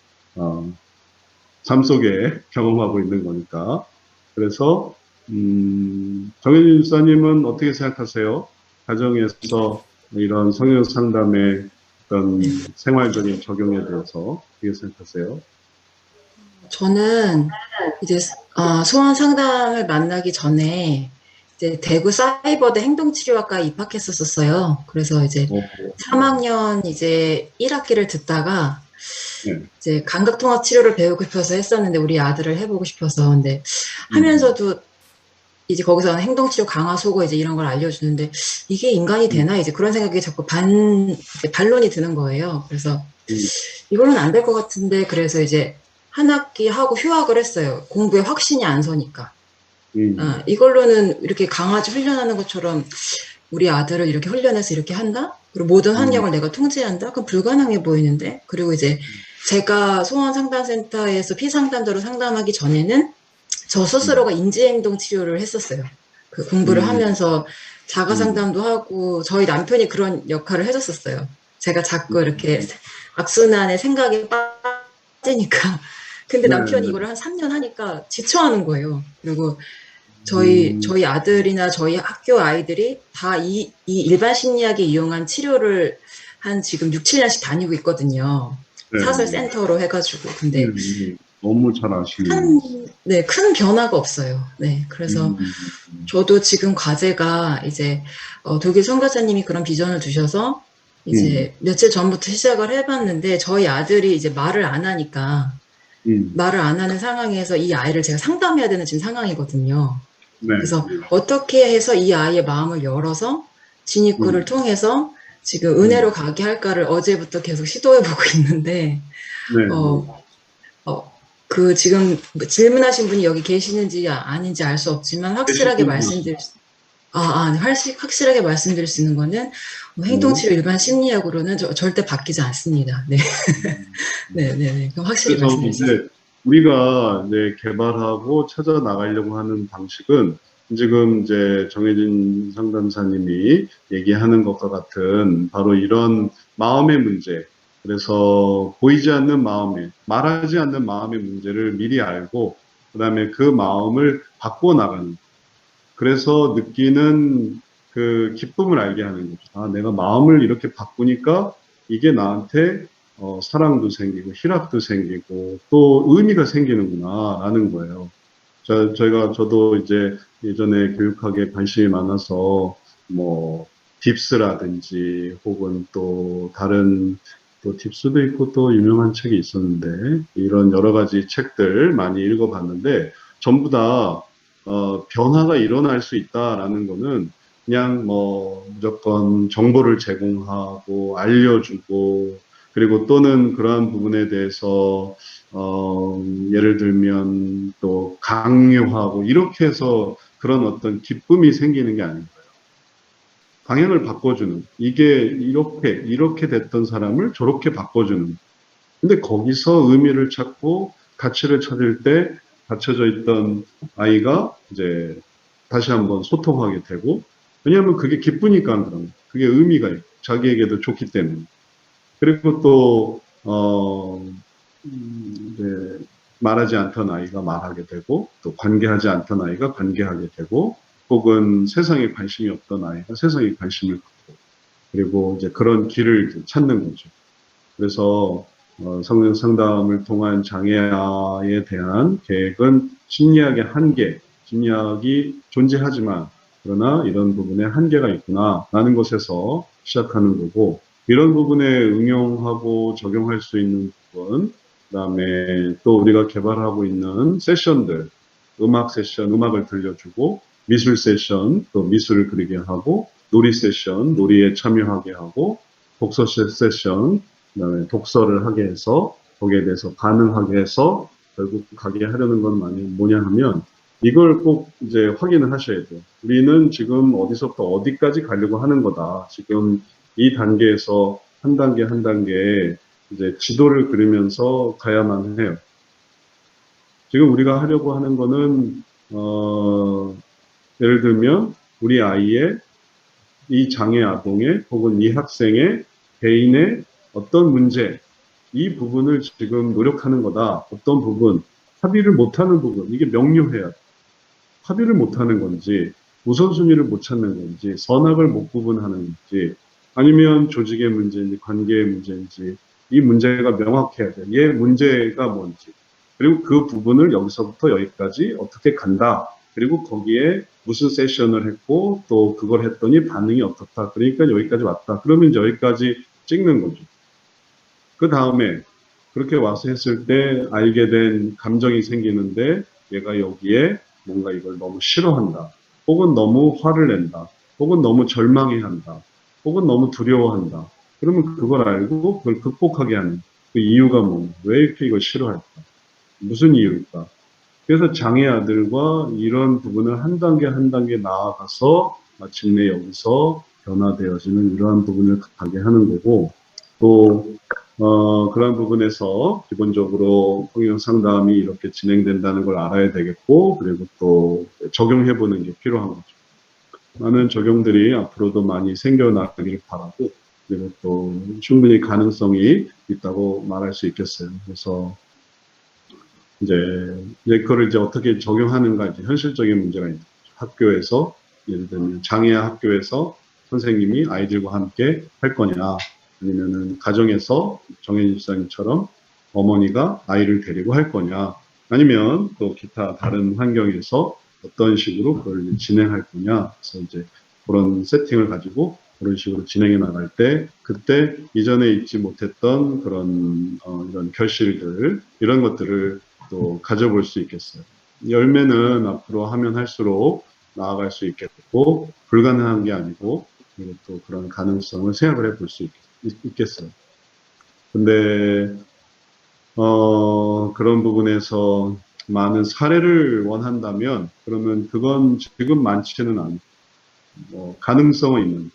삶 속에 경험하고 있는 거니까. 그래서 정혜진 집사님은 어떻게 생각하세요? 가정에서 이런 성형 상담의 어떤 생활적인 적용에 대해서 어떻게 생각하세요? 저는 이제 소아 상담을 만나기 전에 이제 대구 사이버대 행동치료학과에 입학했었어요. 그래서 이제 3학년 이제 1학기를 듣다가 네. 이제 감각통합 치료를 배우고 싶어서 했었는데 우리 아들을 해보고 싶어서 근데 하면서도 이제 거기서는 행동치료 강화 속어 이제 이런 걸 알려주는데 이게 인간이 되나 이제 그런 생각이 자꾸 이제 반론이 드는 거예요. 그래서 이거는 안 될 것 같은데 그래서 이제 한 학기 하고 휴학을 했어요. 공부에 확신이 안 서니까. 이걸로는 이렇게 강아지 훈련하는 것처럼 우리 아들을 이렇게 훈련해서 이렇게 한다? 그리고 모든 환경을 내가 통제한다? 그럼 불가능해 보이는데? 그리고 이제 제가 소아상담센터에서 피상담자로 상담하기 전에는 저 스스로가 인지행동 치료를 했었어요. 그 공부를 하면서 자가 상담도 하고 저희 남편이 그런 역할을 해줬었어요. 제가 자꾸 이렇게 악순환의 생각에 빠지니까. 근데 남편이 이거를 한 3년 하니까 지쳐하는 거예요. 그리고 저희 아들이나 저희 학교 아이들이 다 이 일반 심리학에 이용한 치료를 한 지금 6, 7년씩 다니고 있거든요. 사설 센터로 해가지고. 근데 너무 잘 아시네요. 큰 변화가 없어요. 네, 그래서 저도 지금 과제가 이제 독일 선교사님이 그런 비전을 두셔서 이제 며칠 전부터 시작을 해봤는데 저희 아들이 이제 말을 안 하니까 말을 안 하는 상황에서 이 아이를 제가 상담해야 되는 지금 상황이거든요. 네. 그래서 어떻게 해서 이 아이의 마음을 열어서 진입구를 통해서 지금 은혜로 가게 할까를 어제부터 계속 시도해보고 있는데 그 지금 질문하신 분이 여기 계시는지 아닌지 알 수 없지만 확실하게 말씀드릴 수 확실하게 말씀드릴 수 있는 거는 행동치료 일반 심리학으로는 절대 바뀌지 않습니다. 네. 네. 그럼 확실히 말씀드리겠습니다. 우리가 이제 개발하고 찾아 나가려고 하는 방식은 지금 이제 정혜진 상담사님이 얘기하는 것과 같은 바로 이런 마음의 문제, 그래서 보이지 않는 마음에, 말하지 않는 마음의 문제를 미리 알고 그다음에 그 마음을 바꿔 나가는. 그래서 느끼는 그 기쁨을 알게 하는 거죠. 아, 내가 마음을 이렇게 바꾸니까 이게 나한테 사랑도 생기고 희락도 생기고 또 의미가 생기는구나 라는 거예요. 저도 이제 예전에 교육학에 관심이 많아서 뭐 딥스라든지 혹은 또 다른 또 딥스도 있고 또 유명한 책이 있었는데 이런 여러 가지 책들 많이 읽어봤는데 전부 다 변화가 일어날 수 있다라는 거는 그냥 뭐 무조건 정보를 제공하고 알려주고 그리고 또는 그러한 부분에 대해서 예를 들면 또 강요하고 이렇게 해서 그런 어떤 기쁨이 생기는 게 아닌 거예요. 방향을 바꿔주는 이게 이렇게 됐던 사람을 저렇게 바꿔주는. 근데 거기서 의미를 찾고 가치를 찾을 때 갇혀져 있던 아이가 이제 다시 한번 소통하게 되고 왜냐하면 그게 기쁘니까 그런 거예요. 그게 의미가 있고 자기에게도 좋기 때문에. 그리고 또 이제 말하지 않던 아이가 말하게 되고 또 관계하지 않던 아이가 관계하게 되고 혹은 세상에 관심이 없던 아이가 세상에 관심을 갖고 그리고 이제 그런 길을 이제 찾는 거죠. 그래서 성경 상담을 통한 장애아에 대한 계획은 심리학의 한계, 심리학이 존재하지만 그러나 이런 부분에 한계가 있구나라는 것에서 시작하는 거고 이런 부분에 응용하고 적용할 수 있는 부분, 그다음에 또 우리가 개발하고 있는 세션들, 음악 세션, 음악을 들려주고 미술 세션, 또 미술을 그리게 하고 놀이 세션, 놀이에 참여하게 하고 독서 세션, 그다음에 독서를 하게 해서 거기에 대해서 반응하게 해서 결국 가게 하려는 건 뭐냐 하면 이걸 꼭 이제 확인을 하셔야 돼요. 우리는 지금 어디서부터 어디까지 가려고 하는 거다. 지금 이 단계에서 한 단계 한 단계 이제 지도를 그리면서 가야만 해요. 지금 우리가 하려고 하는 거는 예를 들면 우리 아이의 이 장애 아동의 혹은 이 학생의 개인의 어떤 문제 이 부분을 지금 노력하는 거다. 어떤 부분 합의를 못하는 부분 이게 명료해야 돼. 합의를 못하는 건지 우선순위를 못 찾는 건지 선악을 못 구분하는 건지 아니면 조직의 문제인지 관계의 문제인지 이 문제가 명확해야 돼. 얘 문제가 뭔지 그리고 그 부분을 여기서부터 여기까지 어떻게 간다. 그리고 거기에 무슨 세션을 했고 또 그걸 했더니 반응이 어떻다. 그러니까 여기까지 왔다. 그러면 이제 여기까지 찍는 거죠. 그 다음에 그렇게 와서 했을 때 알게 된 감정이 생기는데 얘가 여기에 뭔가 이걸 너무 싫어한다. 혹은 너무 화를 낸다. 혹은 너무 절망해한다. 혹은 너무 두려워한다. 그러면 그걸 알고 그걸 극복하게 하는 그 이유가 뭐, 왜 이렇게 이걸 싫어할까? 무슨 이유일까? 그래서 장애 아들과 이런 부분을 한 단계 한 단계 나아가서 마침내 여기서 변화되어지는 이러한 부분을 가게 하는 거고 또 그런 부분에서 기본적으로 성형 상담이 이렇게 진행된다는 걸 알아야 되겠고 그리고 또 적용해 보는 게 필요한 거죠. 많은 적용들이 앞으로도 많이 생겨나기를 바라고 그리고 또 충분히 가능성이 있다고 말할 수 있겠어요. 그래서 이제 그걸 이제 어떻게 적용하는가 이제 현실적인 문제가 있는 거죠. 학교에서 예를 들면 장애아 학교에서 선생님이 아이들과 함께 할 거냐 아니면은 가정에서 정혜진 집사님처럼 어머니가 아이를 데리고 할 거냐 아니면 또 기타 다른 환경에서 어떤 식으로 그걸 진행할 거냐 그래서 이제 그런 세팅을 가지고 그런 식으로 진행해 나갈 때 그때 이전에 있지 못했던 그런 이런 결실들 이런 것들을 또 가져볼 수 있겠어요. 열매는 앞으로 하면 할수록 나아갈 수 있겠고 불가능한 게 아니고 그리고 또 그런 가능성을 생각을 해볼 수 있겠어요. 근데 그런 부분에서 많은 사례를 원한다면 그러면 그건 지금 많지는 않고 가능성은 있는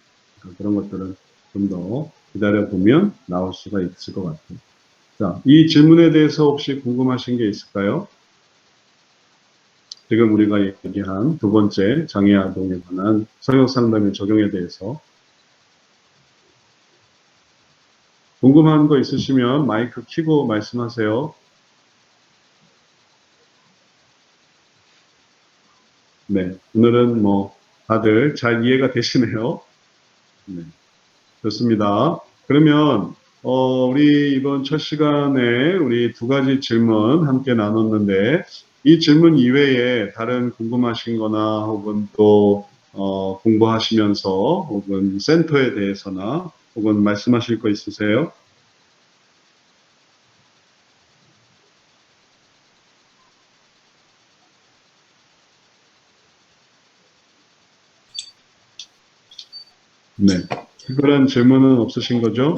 그런 것들은 좀 더 기다려 보면 나올 수가 있을 것 같아요. 자, 이 질문에 대해서 혹시 궁금하신 게 있을까요? 지금 우리가 얘기한 두 번째 장애 아동에 관한 성역 상담의 적용에 대해서 궁금한 거 있으시면 마이크 켜고 말씀하세요. 네, 오늘은 뭐 다들 잘 이해가 되시네요. 네, 좋습니다. 그러면 우리 이번 첫 시간에 우리 두 가지 질문 함께 나눴는데 이 질문 이외에 다른 궁금하신 거나 혹은 또 공부하시면서 혹은 센터에 대해서나 혹은 말씀하실 거 있으세요? 네. 특별한 질문은 없으신 거죠?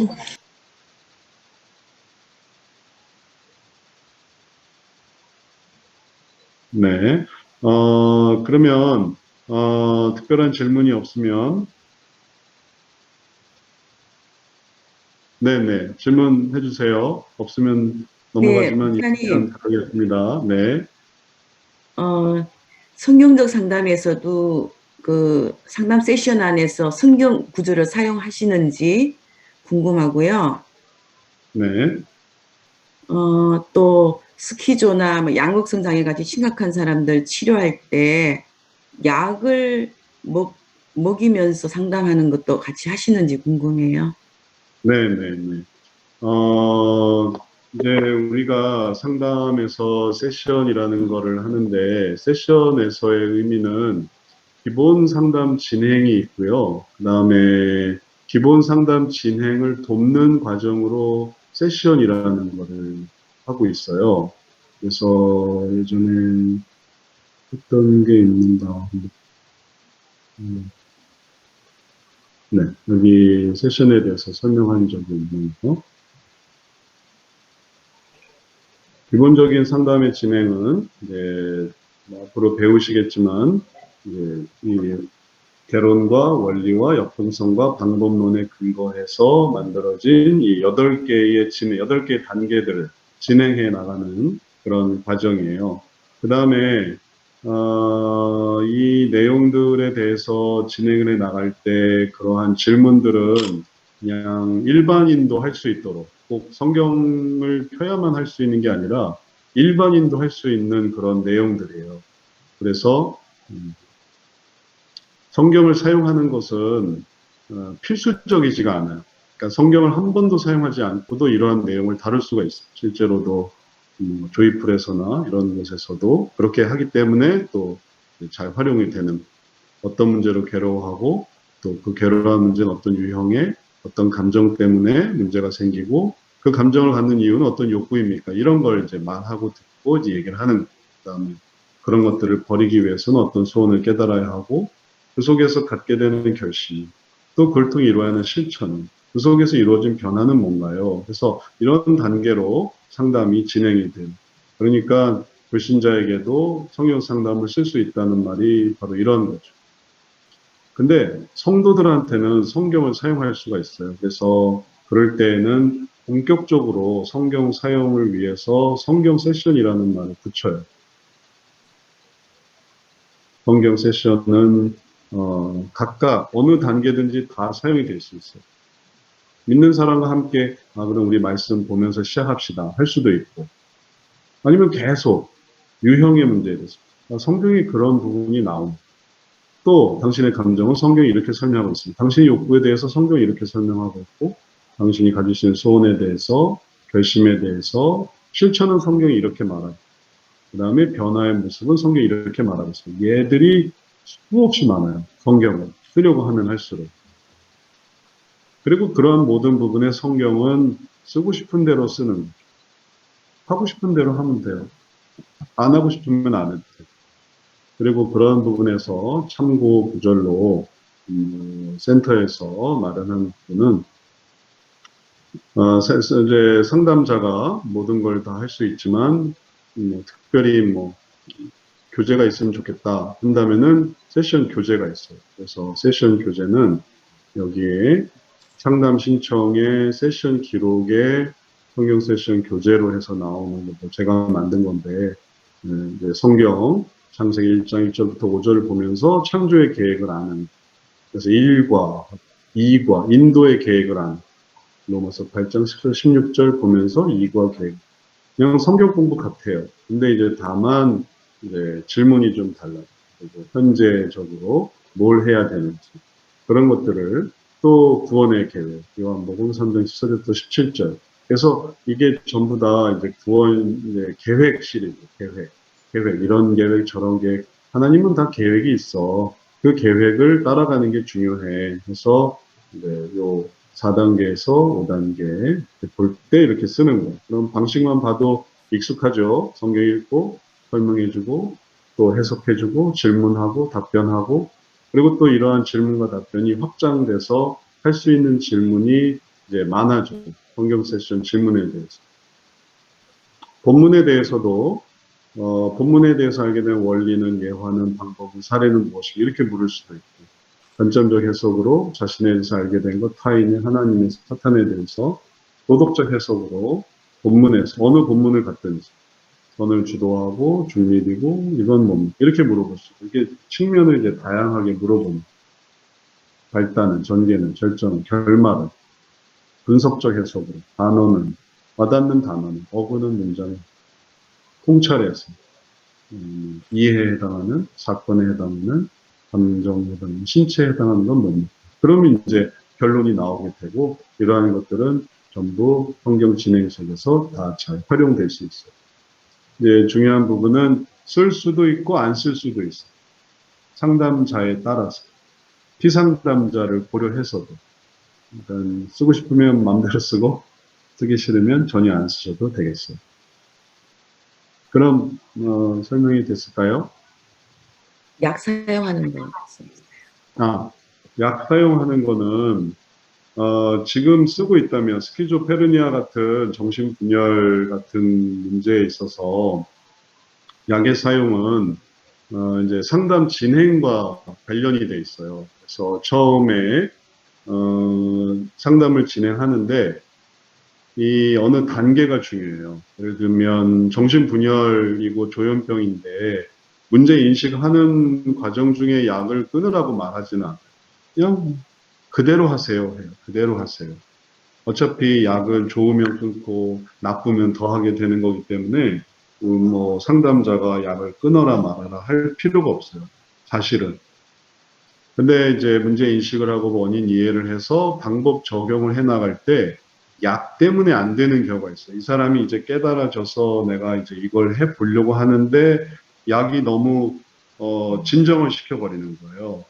네. 그러면, 특별한 질문이 없으면, 네네. 질문해 주세요. 없으면 네, 넘어가지만 이 시간 목사님, 다루겠습니다. 네. 어, 성경적 상담에서도 그 상담 세션 안에서 성경 구조를 사용하시는지 궁금하고요. 네. 또 스키조나 뭐 양극성 장애 같이 심각한 사람들 치료할 때 약을 먹이면서 상담하는 것도 같이 하시는지 궁금해요. 네네네. 이제 우리가 상담에서 세션이라는 거를 하는데, 세션에서의 의미는 기본 상담 진행이 있고요. 그 다음에 기본 상담 진행을 돕는 과정으로 세션이라는 거를 하고 있어요. 그래서 예전에 했던 게 있는다. 네, 여기 세션에 대해서 설명한 적이 있는데요. 기본적인 상담의 진행은 이제 앞으로 배우시겠지만 이제 이 개론과 원리와 역동성과 방법론에 근거해서 만들어진 이 8개의 진행, 8개의 단계들을 진행해 나가는 그런 과정이에요. 그 다음에, 이 내용들에 대해서 진행을 해 나갈 때 그러한 질문들은 그냥 일반인도 할 수 있도록 꼭 성경을 펴야만 할 수 있는 게 아니라 일반인도 할 수 있는 그런 내용들이에요. 그래서, 성경을 사용하는 것은 필수적이지가 않아요. 그러니까 성경을 한 번도 사용하지 않고도 이러한 내용을 다룰 수가 있어요. 실제로도 조이풀에서나 이런 곳에서도 그렇게 하기 때문에 또 잘 활용이 되는 어떤 문제로 괴로워하고 또 그 괴로워한 문제는 어떤 유형의 어떤 감정 때문에 문제가 생기고 그 감정을 갖는 이유는 어떤 욕구입니까? 이런 걸 이제 말하고 듣고 이제 얘기를 하는 거예요. 그다음에 그런 것들을 버리기 위해서는 어떤 소원을 깨달아야 하고 그 속에서 갖게 되는 결심, 또 그걸 통해 이루어야 하는 실천, 그 속에서 이루어진 변화는 뭔가요? 그래서 이런 단계로 상담이 진행이 돼요. 그러니까 불신자에게도 성경 상담을 쓸 수 있다는 말이 바로 이런 거죠. 근데 성도들한테는 성경을 사용할 수가 있어요. 그래서 그럴 때에는 본격적으로 성경 사용을 위해서 성경 세션이라는 말을 붙여요. 성경 세션은 각각 어느 단계든지 다 사용이 될 수 있어요. 믿는 사람과 함께 그럼 우리 말씀 보면서 시작합시다 할 수도 있고 아니면 계속 유형의 문제에 대해서 성경에 그런 부분이 나옵니다. 또 당신의 감정은 성경이 이렇게 설명하고 있습니다. 당신의 욕구에 대해서 성경이 이렇게 설명하고 있고 당신이 가지시는 소원에 대해서 결심에 대해서 실천은 성경이 이렇게 말하고 그 다음에 변화의 모습은 성경이 이렇게 말하고 있습니다. 얘들이 수없이 많아요. 성경을 쓰려고 하면 할수록. 그리고 그러한 모든 부분에 성경은 쓰고 싶은 대로 쓰는 거죠. 하고 싶은 대로 하면 돼요. 안 하고 싶으면 안 해도 돼요. 그리고 그러한 부분에서 참고 구절로 센터에서 마련한 부분은 이제 상담자가 모든 걸 다 할 수 있지만 특별히 교재가 있으면 좋겠다 한다면은 세션 교재가 있어요. 그래서 세션 교재는 여기에 상담 신청의 세션 기록에 성경 세션 교재로 해서 나오는 것도 제가 만든 건데 이제 성경 창세기 1장 1절부터 5절을 보면서 창조의 계획을 아는 그래서 1과 2과 인도의 계획을 아는 로마서 8장 10절 16절 보면서 2과 계획 그냥 성경 공부 같아요. 근데 이제 다만 이제 질문이 좀 달라요. 그리고 현재적으로 뭘 해야 되는지 그런 것들을 또 구원의 계획, 요한복음 3장 14절부터 17절. 그래서 이게 전부 다 이제 구원의 계획 시리즈, 계획, 이런 계획, 저런 계획. 하나님은 다 계획이 있어. 그 계획을 따라가는 게 중요해. 그래서 이제 요 4단계에서 5단계 볼 때 이렇게 쓰는 거예요. 그럼 방식만 봐도 익숙하죠. 성경 읽고 설명해주고 또 해석해주고 질문하고 답변하고 그리고 또 이러한 질문과 답변이 확장돼서 할 수 있는 질문이 이제 많아져. 성경 세션 질문에 대해서. 본문에 대해서도 본문에 대해서 알게 된 원리는 예화는 방법은 사례는 무엇이 이렇게 물을 수도 있고 관점적 해석으로 자신에 대해서 알게 된 것 타인의 하나님의 사탄에 대해서 도덕적 해석으로 본문에서 어느 본문을 갖든지 선을 주도하고 중립이고 이건 뭡니까 이렇게 물어볼 수 있고 이게 측면을 이제 다양하게 물어보는 발단은 전개는 절정은 결말은 분석적 해석으로 단어는 와닿는 단어는 어구는 문장을 통찰해서 이해에 해당하는 사건에 해당하는 감정에 해당하는 신체에 해당하는 건 뭡니까? 그러면 이제 결론이 나오게 되고 이러한 것들은 전부 성경 진행책에서 다 잘 활용될 수 있어요. 이제 중요한 부분은 쓸 수도 있고 안 쓸 수도 있어요. 상담자에 따라서 피상담자를 고려해서도 일단 쓰고 싶으면 마음대로 쓰고 쓰기 싫으면 전혀 안 쓰셔도 되겠어요. 그럼 설명이 됐을까요? 약 사용하는 거. 약 사용하는 거는 지금 쓰고 있다면 스키조페르니아 같은 정신분열 같은 문제에 있어서 약의 사용은 이제 상담 진행과 관련이 돼 있어요. 그래서 처음에 상담을 진행하는데 이 어느 단계가 중요해요. 예를 들면 정신분열이고 조현병인데 문제 인식하는 과정 중에 약을 끊으라고 말하지는 않아요. 그냥 그대로 하세요. 해요. 그대로 하세요. 어차피 약은 좋으면 끊고 나쁘면 더 하게 되는 거기 때문에 뭐 상담자가 약을 끊어라 말아라 할 필요가 없어요. 사실은. 근데 이제 문제 인식을 하고 원인 이해를 해서 방법 적용을 해 나갈 때 약 때문에 안 되는 경우가 있어요. 이 사람이 이제 깨달아져서 내가 이제 이걸 해 보려고 하는데 약이 너무 진정을 시켜버리는 거예요.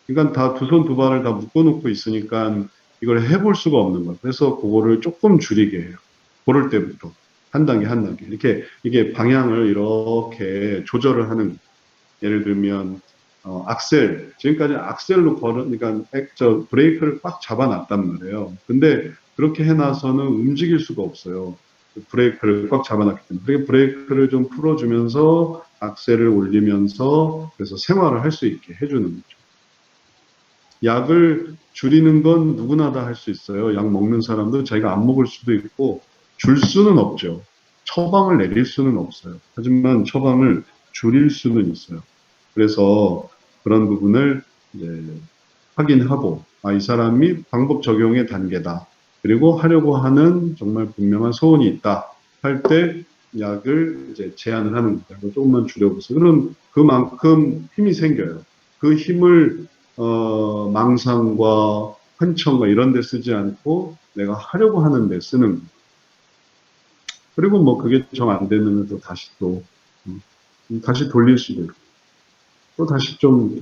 그러니까 다 두 손 두 발을 다 묶어놓고 있으니까 이걸 해볼 수가 없는 거예요. 그래서 그거를 조금 줄이게 해요. 고를 때부터 한 단계 한 단계 이렇게 이게 방향을 이렇게 조절을 하는 거예요. 예를 들면 악셀 지금까지 악셀로 그러니까 브레이크를 꽉 잡아놨단 말이에요. 근데 그렇게 해놔서는 움직일 수가 없어요. 브레이크를 꽉 잡아놨기 때문에 그렇게 브레이크를 좀 풀어주면서 악셀을 올리면서 그래서 생활을 할 수 있게 해주는 거죠. 약을 줄이는 건 누구나 다 할 수 있어요. 약 먹는 사람도 자기가 안 먹을 수도 있고 줄 수는 없죠. 처방을 내릴 수는 없어요. 하지만 처방을 줄일 수는 있어요. 그래서 그런 부분을 이제 확인하고 이 사람이 방법 적용의 단계다. 그리고 하려고 하는 정말 분명한 소원이 있다. 할 때 약을 이제 제한을 하는 거예요. 조금만 줄여보세요. 그럼 그만큼 힘이 생겨요. 그 힘을 망상과 환청과 이런 데 쓰지 않고 내가 하려고 하는 데 쓰는 거예요. 그리고 뭐 그게 정 안 되면 또 다시 다시 돌릴 수도 있고 또 다시 좀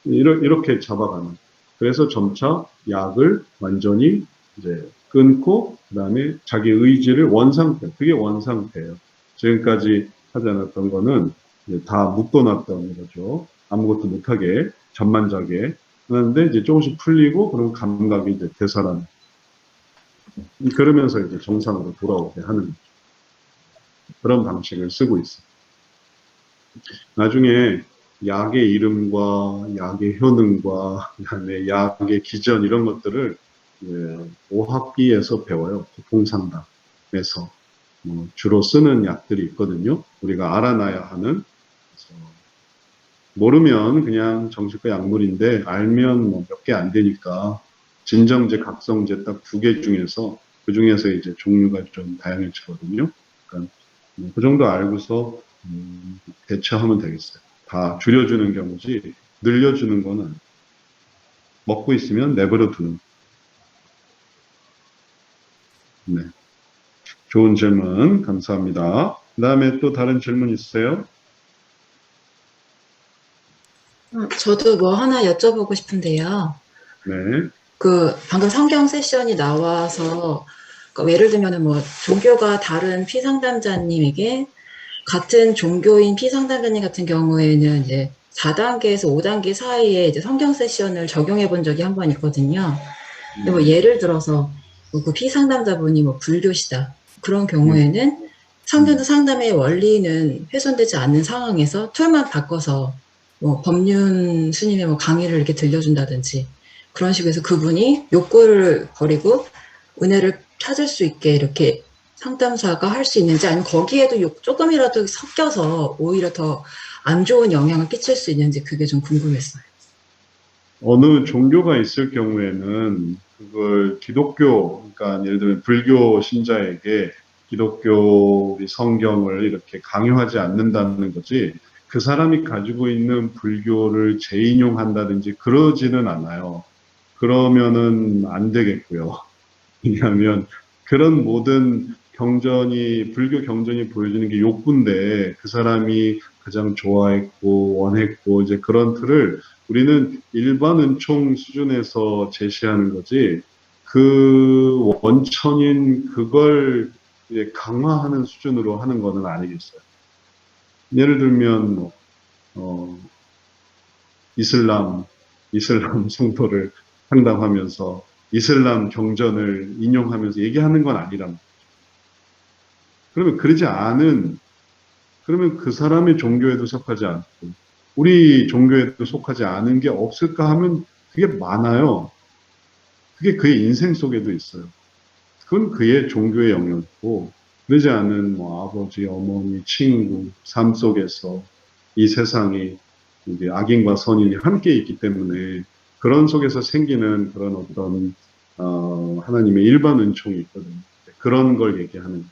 이렇게 잡아가는. 그래서 점차 약을 완전히 이제 끊고 그다음에 자기 의지를 원상태, 그게 원상태예요. 지금까지 하지 않았던 거는 이제 다 묶어놨던 거죠. 아무것도 못하게 전만자게 하는데 이제 조금씩 풀리고 그럼 감각이 이제 되살아나는. 그러면서 이제 정상으로 돌아오게 하는 그런 방식을 쓰고 있어요. 나중에 약의 이름과 약의 효능과 그다음에 약의 기전 이런 것들을 5학기에서 배워요. 보통상담에서 주로 쓰는 약들이 있거든요. 우리가 알아놔야 하는. 그래서 모르면 그냥 정신과 약물인데 알면 뭐 몇 개 안 되니까 진정제, 각성제 딱 2개 중에서 그 중에서 이제 종류가 좀 다양해지거든요. 그러니까 그 정도 알고서 대처하면 되겠어요. 다 줄여주는 경우지 늘려주는 거는 먹고 있으면 내버려 두는. 네. 좋은 질문 감사합니다. 그 다음에 또 다른 질문 있으세요? 저도 뭐 하나 여쭤보고 싶은데요. 네. 그 방금 성경 세션이 나와서 그러니까 예를 들면은 뭐 종교가 다른 피상담자님에게 같은 종교인 피상담자님 같은 경우에는 이제 4단계에서 5단계 사이에 이제 성경 세션을 적용해 본 적이 한 번 있거든요. 근데 뭐 예를 들어서 뭐그 피상담자분이 뭐 불교시다. 그런 경우에는 성경 상담의 원리는 훼손되지 않는 상황에서 툴만 바꿔서 뭐 법륜 스님의 뭐 강의를 이렇게 들려준다든지 그런 식으로 해서 그분이 욕구를 버리고 은혜를 찾을 수 있게 이렇게 상담사가 할 수 있는지 아니면 거기에도 조금이라도 섞여서 오히려 더 안 좋은 영향을 끼칠 수 있는지 그게 좀 궁금했어요. 어느 종교가 있을 경우에는 그걸 기독교, 그러니까 예를 들면 불교 신자에게 기독교 성경을 이렇게 강요하지 않는다는 거지, 그 사람이 가지고 있는 불교를 재인용한다든지 그러지는 않아요. 그러면은 안 되겠고요. 왜냐하면 그런 모든 경전이, 불교 경전이 보여주는 게 욕구인데 그 사람이 가장 좋아했고 원했고 이제 그런 틀을 우리는 일반 은총 수준에서 제시하는 거지, 그 원천인 그걸 이제 강화하는 수준으로 하는 거는 아니겠어요. 예를 들면 뭐, 이슬람 성도를 상담하면서 이슬람 경전을 인용하면서 얘기하는 건 아니란 말이에요. 그러면 그러지 않은, 그러면 그 사람의 종교에도 속하지 않고 우리 종교에도 속하지 않은 게 없을까 하면 그게 많아요. 그게 그의 인생 속에도 있어요. 그건 그의 종교의 영역이고, 그러지 않은 뭐 아버지, 어머니, 친구, 삶 속에서 이 세상이 이제 악인과 선인이 함께 있기 때문에 그런 속에서 생기는 그런 어떤 하나님의 일반 은총이 있거든요. 그런 걸 얘기하는 거죠.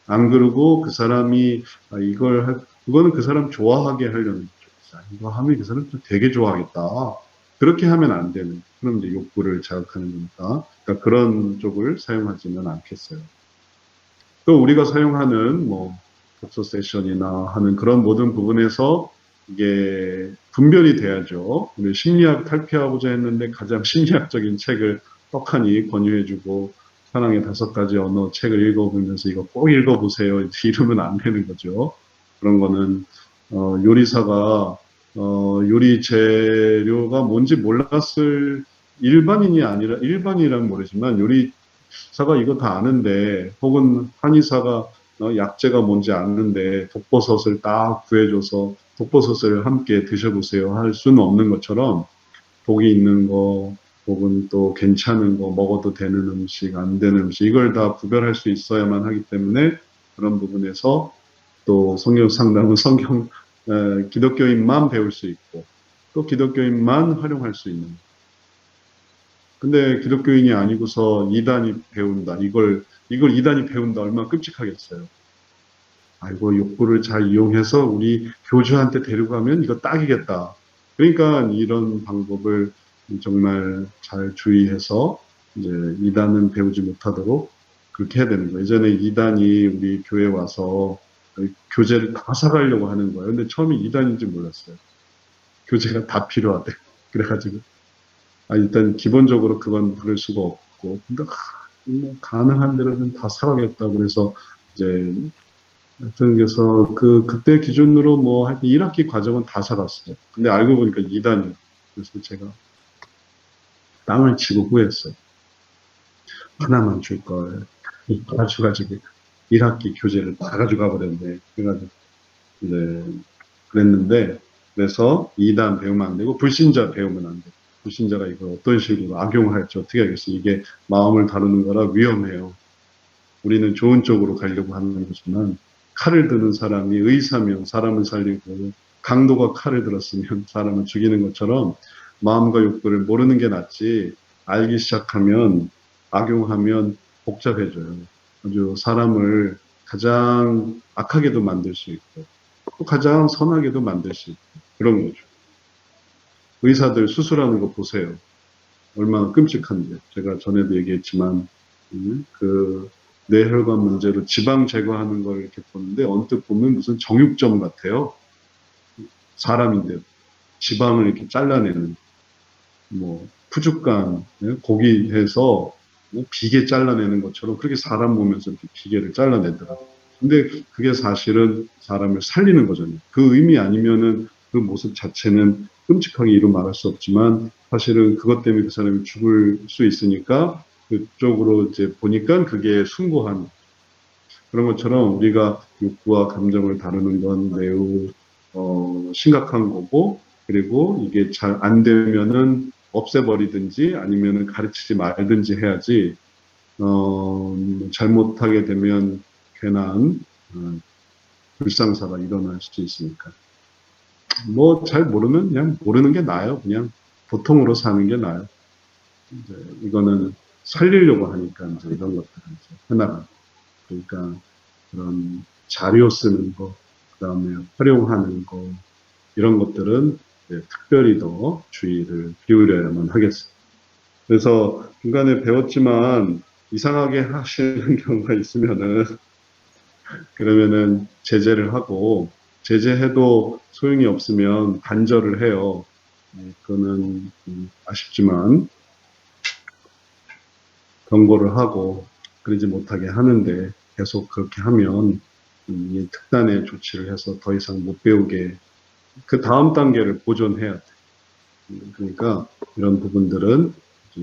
안 그러고 그 사람이 그거는 그 사람 좋아하게 하려는 거죠. 이거 하면 그 사람 좀 되게 좋아하겠다. 그렇게 하면 안 되는. 그럼 이제 욕구를 자극하는 거니까. 그러니까 그런 쪽을 사용하지는 않겠어요. 또 우리가 사용하는 뭐 독서 세션이나 하는 그런 모든 부분에서 이게 분별이 돼야죠. 우리 심리학 탈피하고자 했는데 가장 심리학적인 책을 떡하니 권유해주고 사랑의 5가지 언어 책을 읽어보면서 이거 꼭 읽어보세요. 이러면 안 되는 거죠. 그런 거는 요리사가 요리 재료가 뭔지 몰랐을 일반인이 아니라, 일반이란 모르지만 요리사가 이거 다 아는데, 혹은 한의사가 약재가 뭔지 아는데 독버섯을 딱 구해줘서 독버섯을 함께 드셔보세요 할 수는 없는 것처럼, 독이 있는 거 혹은 또 괜찮은 거, 먹어도 되는 음식, 안 되는 음식, 이걸 다 구별할 수 있어야만 하기 때문에 그런 부분에서 또 성경 상담은 기독교인만 배울 수 있고 또 기독교인만 활용할 수 있는. 근데 기독교인이 아니고서 이단이 배운다. 이걸 이단이 배운다. 얼마나 끔찍하겠어요. 아이고, 욕구를 잘 이용해서 우리 교주한테 데려가면 이거 딱이겠다. 그러니까 이런 방법을 정말 잘 주의해서 이제 이단은 배우지 못하도록 그렇게 해야 되는 거예요. 예전에 이단이 우리 교회 와서 교재를 다 사가려고 하는 거예요. 근데 처음에 이단인지 몰랐어요. 교재가 다 필요하대. 그래가지고 일단 기본적으로 그건 그럴 수가 없고, 근데 뭐 가능한 대로는 다 사가겠다고 그래서 이제 하여튼 그래서 그때 기준으로 뭐 하여튼 1학기 과정은 다 사갔어요. 근데 알고 보니까 2단이에요. 그래서 제가 땅을 치고 후회했어요. 하나만 줄 걸. 가져가지고 1학기 교재를 다 가져가 버렸네. 그래가지고 이제 그랬는데, 그래서 2단 배우면 안 되고 불신자 배우면 안 돼요. 불신자가 이걸 어떤 식으로 악용을 할지 어떻게 알겠어요. 이게 마음을 다루는 거라 위험해요. 우리는 좋은 쪽으로 가려고 하는 거지만, 칼을 드는 사람이 의사면 사람을 살리고 강도가 칼을 들었으면 사람을 죽이는 것처럼 마음과 욕구를 모르는 게 낫지, 알기 시작하면 악용하면 복잡해져요. 아주 사람을 가장 악하게도 만들 수 있고 또 가장 선하게도 만들 수 있고 그런 거죠. 의사들 수술하는 거 보세요. 얼마나 끔찍한데. 제가 전에도 얘기했지만, 그 뇌혈관 문제로 지방 제거하는 걸 이렇게 보는데 언뜻 보면 무슨 정육점 같아요. 사람인데 지방을 이렇게 잘라내는, 뭐 푸죽간 고기 해서 뭐 비계 잘라내는 것처럼 그렇게 사람 보면서 이렇게 비계를 잘라내더라고요. 근데 그게 사실은 사람을 살리는 거잖아요. 그 의미 아니면은 그 모습 자체는 끔찍하게 이루 말할 수 없지만 사실은 그것 때문에 그 사람이 죽을 수 있으니까 그쪽으로 이제 보니까 그게 숭고한 그런 것처럼 우리가 욕구와 감정을 다루는 건 매우 심각한 거고 그리고 이게 잘 안 되면은 없애버리든지 아니면은 가르치지 말든지 해야지 잘못하게 되면 괜한 불상사가 일어날 수도 있으니까 뭐 잘 모르면 그냥 모르는 게 나아요. 그냥 보통으로 사는 게 나아요. 이제 이거는 살리려고 하니까 이제 이런 것들을 이제 해나가 그러니까 그런 자료 쓰는 거, 그 다음에 활용하는 거 이런 것들은 특별히 더 주의를 기울여야만 하겠어요. 그래서 중간에 배웠지만 이상하게 하시는 경우가 있으면은 그러면은 제재를 하고 제재해도 소용이 없으면 단절을 해요. 그거는 아쉽지만 경고를 하고 그러지 못하게 하는데 계속 그렇게 하면 이 특단의 조치를 해서 더 이상 못 배우게 그 다음 단계를 보존해야 돼. 그러니까 이런 부분들은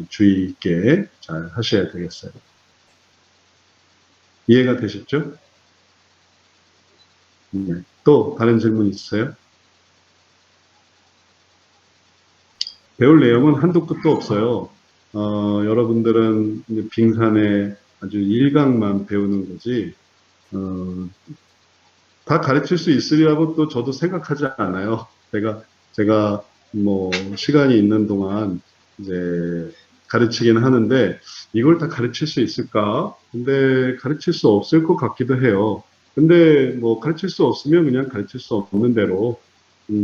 주의 있게 잘 하셔야 되겠어요. 이해가 되셨죠? 네. 또 다른 질문 있으세요? 배울 내용은 한도 끝도 없어요. 여러분들은 빙산의 아주 일각만 배우는 거지, 다 가르칠 수 있으리라고 또 저도 생각하지 않아요. 제가 뭐 시간이 있는 동안 이제 가르치긴 하는데 이걸 다 가르칠 수 있을까? 근데 가르칠 수 없을 것 같기도 해요. 근데 뭐 가르칠 수 없으면 그냥 가르칠 수 없는 대로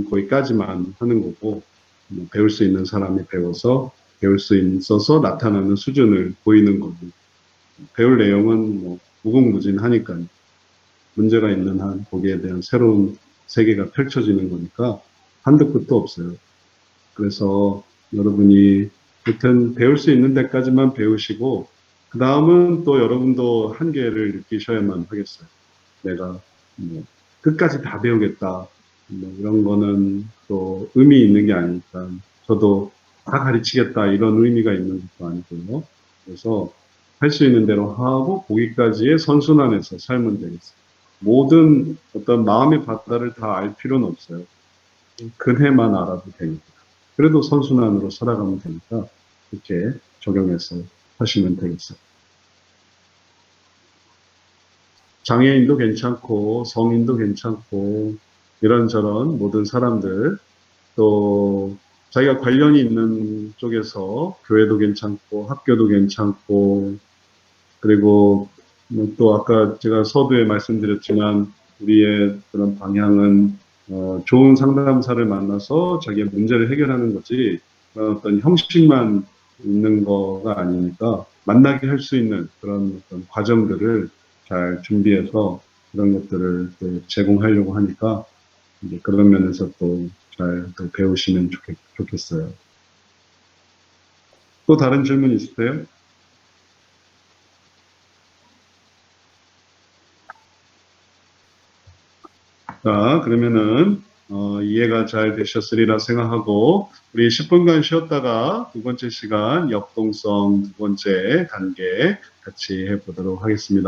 거기까지만 하는 거고 뭐 배울 수 있는 사람이 배워서 배울 수 있어서 나타나는 수준을 보이는 거고 배울 내용은 뭐 무궁무진하니까요. 문제가 있는 한 거기에 대한 새로운 세계가 펼쳐지는 거니까 한도 끝도 없어요. 그래서 여러분이 하여튼 배울 수 있는 데까지만 배우시고 그 다음은 또 여러분도 한계를 느끼셔야만 하겠어요. 내가 뭐 끝까지 다 배우겠다 뭐 이런 거는 또 의미 있는 게 아니니까 저도 다 가르치겠다 이런 의미가 있는 것도 아니고요. 그래서 할 수 있는 대로 하고 거기까지의 선순환에서 살면 되겠어요. 모든 어떤 마음의 바다를 다 알 필요는 없어요. 근해만 알아도 되니까. 그래도 선순환으로 살아가면 되니까 이렇게 적용해서 하시면 되겠어요. 장애인도 괜찮고 성인도 괜찮고 이런저런 모든 사람들 또 자기가 관련이 있는 쪽에서 교회도 괜찮고 학교도 괜찮고 그리고 또 아까 제가 서두에 말씀드렸지만 우리의 그런 방향은 좋은 상담사를 만나서 자기의 문제를 해결하는 거지 어떤 형식만 있는 거가 아니니까 만나게 할 수 있는 그런 어떤 과정들을 잘 준비해서 그런 것들을 또 제공하려고 하니까 이제 그런 면에서 또 잘 또 배우시면 좋겠어요. 또 다른 질문 있으세요? 자, 그러면은 이해가 잘 되셨으리라 생각하고 우리 10분간 쉬었다가 두 번째 시간 역동성 두 번째 단계 같이 해보도록 하겠습니다.